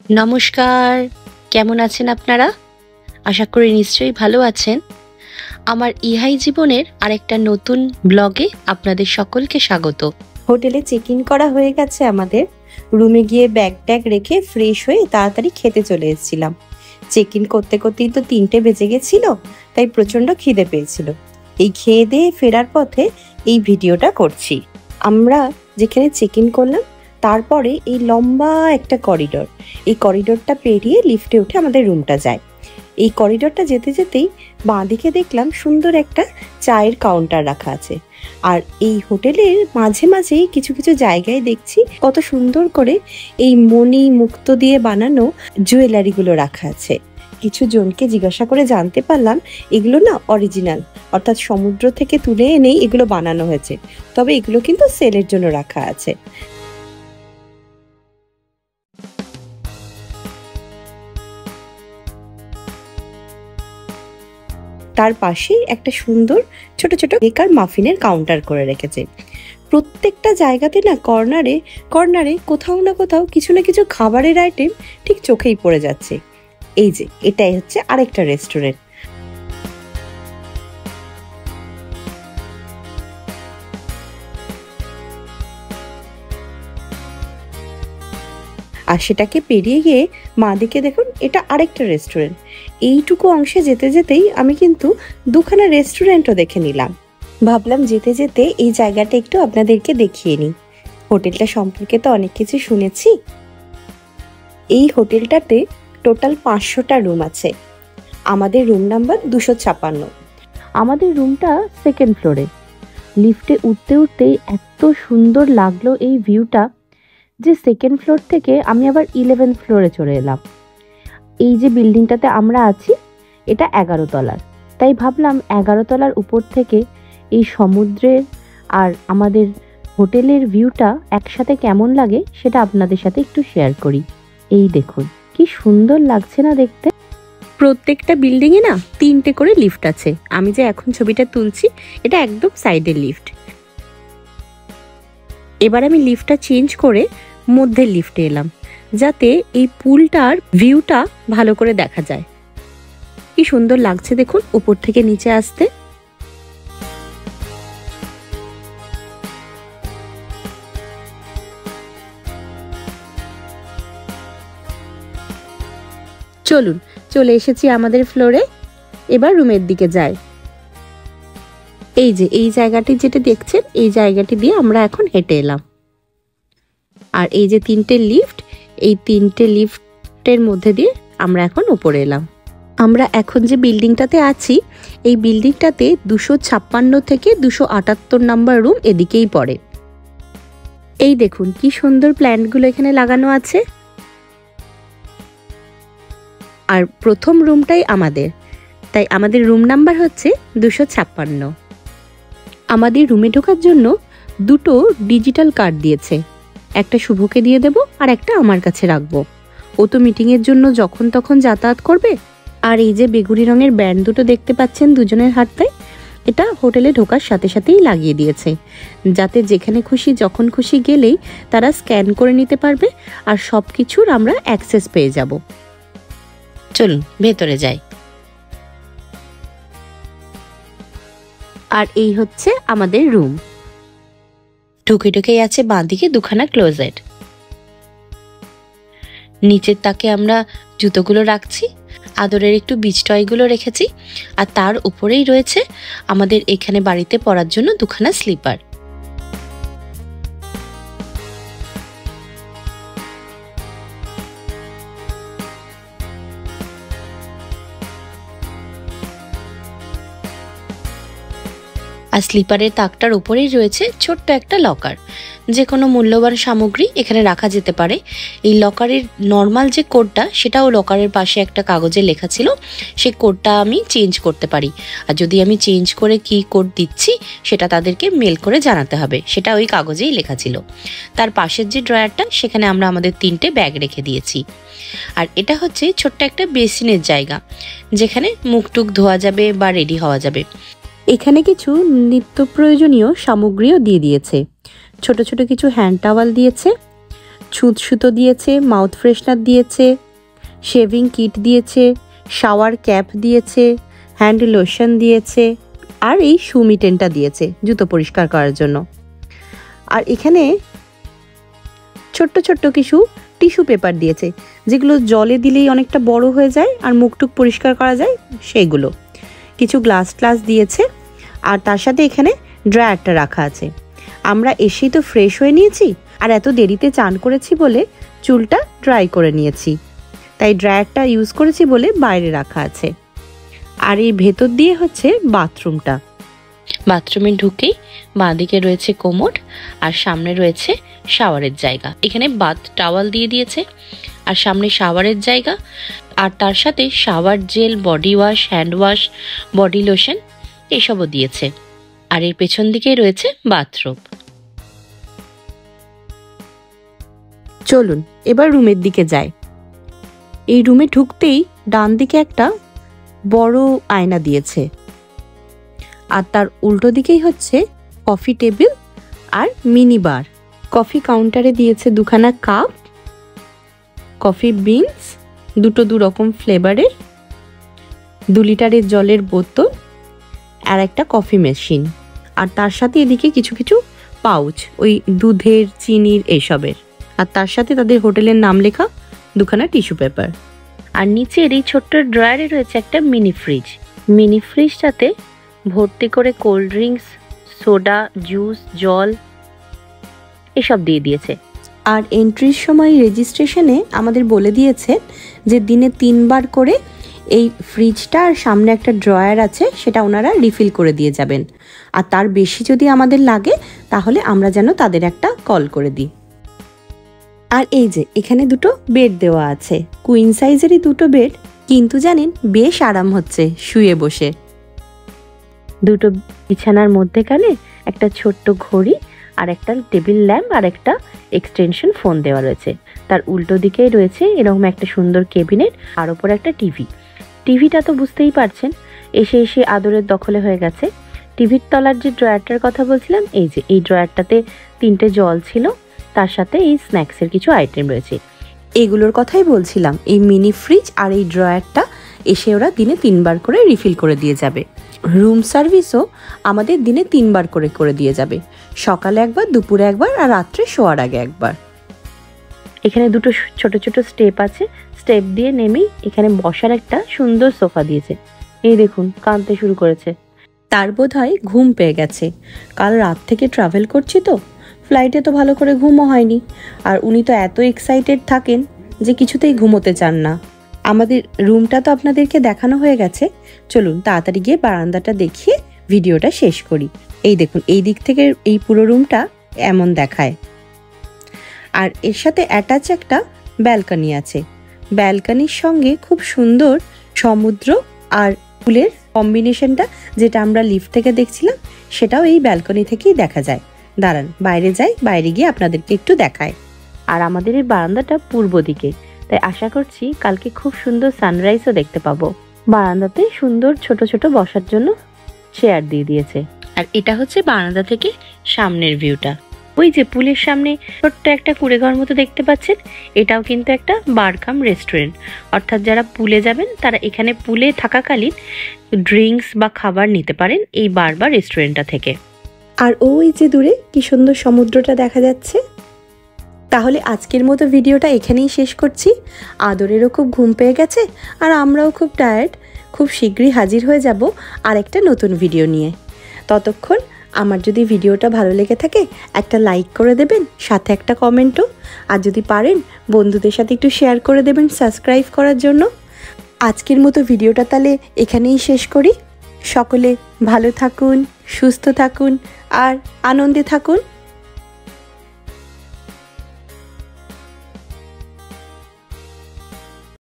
নমস্কার, কেমন আছেন আপনারা? আশা করি নিশ্চয়ই ভালো আছেন। আমার ইহাই জীবনের আরেকটা নতুন ব্লগে আপনাদের সকলকে স্বাগত। হোটেলে চেক ইন করা হয়ে গেছে আমাদের। রুমে গিয়ে ব্যাগ ট্যাগ রেখে ফ্রেশ হয়ে তাড়াতাড়ি খেতে চলে এসেছিলাম। চেক ইন করতে করতেই তো 3টে বেজে গেছিল, তাই প্রচণ্ড খিদে পেয়েছিল। এই খেয়ে দিয়ে ফেরার পথে এই ভিডিওটা করছি। আমরা যেখানে চেক ইন করলাম তারপরে এই লম্বা একটা করিডোর, এই করিডোরটা পেরিয়ে লিফটে উঠে আমাদের রুমটা যায়। এই করিডোরটা যেতে যেতেই বাঁদিকে দেখলাম সুন্দর একটা চায়ের কাউন্টার রাখা আছে। আর এই হোটেলের মাঝে মাঝেই কিছু কিছু জায়গায় দেখছি কত সুন্দর করে এই মণি মুক্তো দিয়ে বানানো জুয়েলারিগুলো রাখা আছে। কিছু জনকে জিজ্ঞাসা করে জানতে পারলাম এগুলো না অরিজিনাল, অর্থাৎ সমুদ্র থেকে তুলে এনেই এগুলো বানানো হয়েছে, তবে এগুলো কিন্তু সেলের জন্য রাখা আছে। তার পাশেই একটা সুন্দর ছোট ছোট কেক আর মাফিনের কাউন্টার করে রেখেছে। প্রত্যেকটা জায়গাতে না কর্নারে কর্নারে কোথাও না কোথাও কিছু না কিছু খাবারের আইটেম ঠিক চোখেই পড়ে যাচ্ছে। এই যে এটাই হচ্ছে আরেকটা রেস্টুরেন্ট। আর সেটাকে পেরিয়ে গিয়ে মাদিকে দেখুন, এটা আরেকটা রেস্টুরেন্ট। এইটুকু অংশে যেতে যেতেই আমি কিন্তু দুখানা রেস্টুরেন্টও দেখে নিলাম। ভাবলাম যেতে যেতে এই জায়গাটা একটু আপনাদেরকে দেখিয়ে নিই। হোটেলটা সম্পর্কে তো অনেক কিছু শুনেছি। এই হোটেলটাতে টোটাল 500টা রুম আছে। আমাদের রুম নাম্বার 256। আমাদের রুমটা সেকেন্ড ফ্লোরে। লিফটে উঠতে উঠতেই এত সুন্দর লাগলো এই ভিউটা যে সেকেন্ড ফ্লোর থেকে আমি আবার 11th ফ্লোরে চলে এলাম। এই যে বিল্ডিংটাতে আমরা আছি এটা 11 তলার, তাই ভাবলাম 11 তলার উপর থেকে এই সমুদ্রের আর আমাদের হোটেলের ভিউটা একসাথে কেমন লাগে সেটা আপনাদের সাথে একটু শেয়ার করি। এই দেখুন কি সুন্দর লাগছে না দেখতে। প্রত্যেকটা বিল্ডিংয়ে না 3টে করে লিফট আছে। আমি যে এখন ছবিটা তুলছি এটা একদম সাইডের লিফট। এবার আমি লিফটটা চেঞ্জ করে মধ্যের লিফটে এলাম, যাতে এই পুলটার ভিউটা ভালো করে দেখা যায়। কি সুন্দর লাগছে দেখুন উপর থেকে নিচে আসতে। চলুন, চলে এসেছি আমাদের ফ্লোরে। এবার রুমের দিকে যাই। এই যে এই জায়গাটি যেটা দেখছেন, এই জায়গাটি দিয়ে আমরা এখন হেঁটে এলাম। আর এই যে 3টে লিফট, এই 3টে লিফটের মধ্যে দিয়ে আমরা এখন উপরে এলাম। আমরা এখন যে বিল্ডিংটাতে আছি এই বিল্ডিংটাতে 256 থেকে 278 নাম্বার রুম এদিকেই পড়ে। এই দেখুন কি সুন্দর প্ল্যান্টগুলো এখানে লাগানো আছে। আর প্রথম রুমটাই আমাদের, তাই আমাদের রুম নাম্বার হচ্ছে 256। আমাদের রুমে ঢোকার জন্য 2টো ডিজিটাল কার্ড দিয়েছে। একটা শুভকে দিয়ে দেব আর একটা আমার কাছে রাখবো। ও তো মিটিংয়ের জন্য যখন তখন যাতায়াত করবে। আর এই যে বেগুনি রঙের ব্যান্ড দুটো দেখতে পাচ্ছেন দুজনের হাতটায়, এটা হোটেলে ঢোকার সাথে সাথেই লাগিয়ে দিয়েছে, যাতে যেখানে খুশি যখন খুশি গেলেই তারা স্ক্যান করে নিতে পারবে আর সব কিছুর আমরা অ্যাক্সেস পেয়ে যাব। চলুন ভেতরে যাই। আর এই হচ্ছে আমাদের রুম। ঢুকে ঢুকেই আছে বাঁদিকে দুখানা ক্লোজেট। নিচের তাকে আমরা জুতোগুলো রাখছি, আদরের একটু বিচ টয়গুলো রেখেছি, আর তার উপরেই রয়েছে আমাদের এখানে বাড়িতে পরার জন্য দুখানা স্লিপার। আর স্লিপারের তাকটার উপরেই রয়েছে ছোট্ট একটা লকার। যে কোনো মূল্যবান সামগ্রী এখানে রাখা যেতে পারে। এই লকারের নর্মাল যে কোডটা সেটাও লকারের পাশে একটা কাগজে লেখা ছিল, সেই কোডটা আমি চেঞ্জ করতে পারি। আর যদি আমি চেঞ্জ করে কি কোড দিচ্ছি সেটা তাদেরকে মেল করে জানাতে হবে, সেটা ওই কাগজেই লেখা ছিল। তার পাশের যে ড্রয়ারটা সেখানে আমরা আমাদের 3টে ব্যাগ রেখে দিয়েছি। আর এটা হচ্ছে ছোট্ট একটা বেসিনের জায়গা, যেখানে মুখ টুক ধোয়া যাবে বা রেডি হওয়া যাবে। এখানে কিছু নিত্য প্রয়োজনীয় সামগ্রীও দিয়ে দিয়েছে। ছোট ছোট কিছু হ্যান্ড টাওয়াল দিয়েছে, ছুঁচ সুতো দিয়েছে, মাউথ ফ্রেশনার দিয়েছে, শেভিং কিট দিয়েছে, শাওয়ার ক্যাপ দিয়েছে, হ্যান্ড লোশন দিয়েছে, আর এই শু মিটেনটা দিয়েছে জুতো পরিষ্কার করার জন্য। আর এখানে ছোট্ট ছোট্ট কিছু টিস্যু পেপার দিয়েছে, যেগুলো জলে দিলেই অনেকটা বড় হয়ে যায় আর মুখটুক পরিষ্কার করা যায় সেইগুলো। কিছু গ্লাস দিয়েছে, আর তার সাথে এখানে ড্রায়ারটা রাখা আছে। আমরা এসেই তো ফ্রেশ হয়ে নিয়েছি, আর এত দেরিতে চান করেছি বলে চুলটা ড্রাই করে নিয়েছি, তাই ড্রায়ারটা ইউজ করেছি বলে বাইরে রাখা আছে। আর এই ভেতর দিয়ে হচ্ছে বাথরুমটা। বাথরুমে ঢুকেই বাঁদিকে রয়েছে কোমোড, আর সামনে রয়েছে শাওয়ারের জায়গা। এখানে বাথ টাওয়াল দিয়ে দিয়েছে, আর সামনে শাওয়ারের জায়গা, আর তার সাথে shower gel, body wash, hand wash, body lotion এসবও দিয়েছে। আর এর পেছন দিকেই রয়েছে বাথরুম। চলুন এবার রুমের দিকে যাই। এই রুমে ঢুকতেই ডান দিকে একটা বড় আয়না দিয়েছে, আর তার উল্টো দিকেই হচ্ছে কফি টেবিল আর মিনি বার। কফি কাউন্টারে দিয়েছে দুখানা কাপ, কফি বিনস, দুটো দু রকম ফ্লেভারের, 2 লিটারের জলের বোতল, আর একটা কফি মেশিন। আর তার সাথে এদিকে কিছু কিছু পাউচ, ওই দুধের, চিনির এইসবের। আর তার সাথে তাদের হোটেলের নাম লেখা দুখানা টিস্যু পেপার। আর নিচের এই ছোট্ট ড্রয়ারে রয়েছে একটা মিনি ফ্রিজ। মিনি ফ্রিজটাতে ভর্তি করে কোল্ড ড্রিঙ্কস, সোডা, জুস, জল এসব দিয়ে দিয়েছে। আর এন্ট্রির সময় রেজিস্ট্রেশনে আমাদের বলে দিয়েছে যে দিনে 3 বার করে এই ফ্রিজটা আর সামনে একটা ড্রয়ার আছে সেটা ওনারা রিফিল করে দিয়ে যাবেন। আর তার বেশি যদি আমাদের লাগে তাহলে আমরা যেন তাদের একটা কল করে দিই। আর এই যে এখানে দুটো বেড দেওয়া আছে, কুইন সাইজেরই দুটো বেড, কিন্তু জানেন বেশ আরাম হচ্ছে শুয়ে বসে। দুটো বিছানার মধ্যেখানে একটা ছোট্ট ঘড়ি আর একটা টেবিল ল্যাম্প আর একটা এক্সটেনশন ফোন দেওয়া রয়েছে। তার উল্টো দিকেই রয়েছে এরকম একটা সুন্দর ক্যাবিনেট, আর ওপর একটা টিভি। টিভিটা তো বুঝতেই পারছেন এসে এসে আদরের দখলে হয়ে গেছে। টিভির তলার যে ড্রয়ারটার কথা বলছিলাম, এই যে এই ড্রয়ারটাতে 3টে জল ছিল, তার সাথে এই স্ন্যাক্সের কিছু আইটেম রয়েছে। এগুলোর কথাই বলছিলাম, এই মিনি ফ্রিজ আর এই ড্রয়ারটা এসে ওরা দিনে 3 বার করে রিফিল করে দিয়ে যাবে। রুম সার্ভিসও আমাদের দিনে 3 বার করে করে দিয়ে যাবে, সকালে একবার, দুপুরে একবার, আর রাত্রে শোয়ার আগে একবার। এখানে দুটো ছোট ছোট স্টেপ আছে, স্টেপ দিয়ে নেমেই এখানে বসার একটা সুন্দর সোফা দিয়েছে। এই দেখুন কাঁদতে শুরু করেছে। তার বোধহয় ঘুম পেয়ে গেছে, কাল রাত থেকে ট্রাভেল করছি তো, ফ্লাইটে তো ভালো করে ঘুমও হয়নি। আর উনি তো এত এক্সাইটেড থাকেন যে কিছুতেই ঘুমোতে চান না। আমাদের রুমটা তো আপনাদেরকে দেখানো হয়ে গেছে, চলুন তাড়াতাড়ি গিয়ে বারান্দাটা দেখিয়ে ভিডিওটা শেষ করি। এই দেখুন এই দিক থেকে এই পুরো রুমটা এমন দেখায়। আর এর সাথে অ্যাটাচ একটা ব্যালকনি আছে। ব্যালকনির সঙ্গে খুব সুন্দর সমুদ্র আর ফুলের কম্বিনেশনটা, যেটা আমরা লিফট থেকে দেখছিলাম, সেটাও এই ব্যালকনি থেকেই দেখা যায়। দাঁড়ান বাইরে যাই, বাইরে গিয়ে আপনাদেরকে একটু দেখায়। আর আমাদের এই বারান্দাটা পূর্ব দিকে, তাই আশা করছি কালকে খুব সুন্দর সানরাইজও দেখতে পাবো। বারান্দাতে সুন্দর ছোট ছোট বসার জন্য চেয়ার দিয়ে দিয়েছে। আর এটা হচ্ছে বারান্দা থেকে সামনের ভিউটা। ওই যে পুলের সামনে ছোট্ট একটা কুড়েঘর মতো দেখতে পাচ্ছেন, এটাও কিন্তু একটা বার কাম রেস্টুরেন্ট। অর্থাৎ যারা পুলে যাবেন তারা এখানে পুলে থাকাকালীন ড্রিঙ্কস বা খাবার নিতে পারেন এই বার বা রেস্টুরেন্টটা থেকে। আর ওই যে দূরে কি সুন্দর সমুদ্রটা দেখা যাচ্ছে। তাহলে আজকের মতো ভিডিওটা এখানেই শেষ করছি। আদরেরও খুব ঘুম পেয়ে গেছে, আর আমরাও খুব টায়ার্ড। খুব শীঘ্রই হাজির হয়ে যাব আর একটা নতুন ভিডিও নিয়ে। ততক্ষণ আমার যদি ভিডিওটা ভালো লেগে থাকে একটা লাইক করে দেবেন, সাথে একটা কমেন্টও। আর যদি পারেন বন্ধুদের সাথে একটু শেয়ার করে দেবেন সাবস্ক্রাইব করার জন্য। আজকের মতো ভিডিওটা তাহলে এখানেই শেষ করি। সকলে ভালো থাকুন, সুস্থ থাকুন আর আনন্দে থাকুন।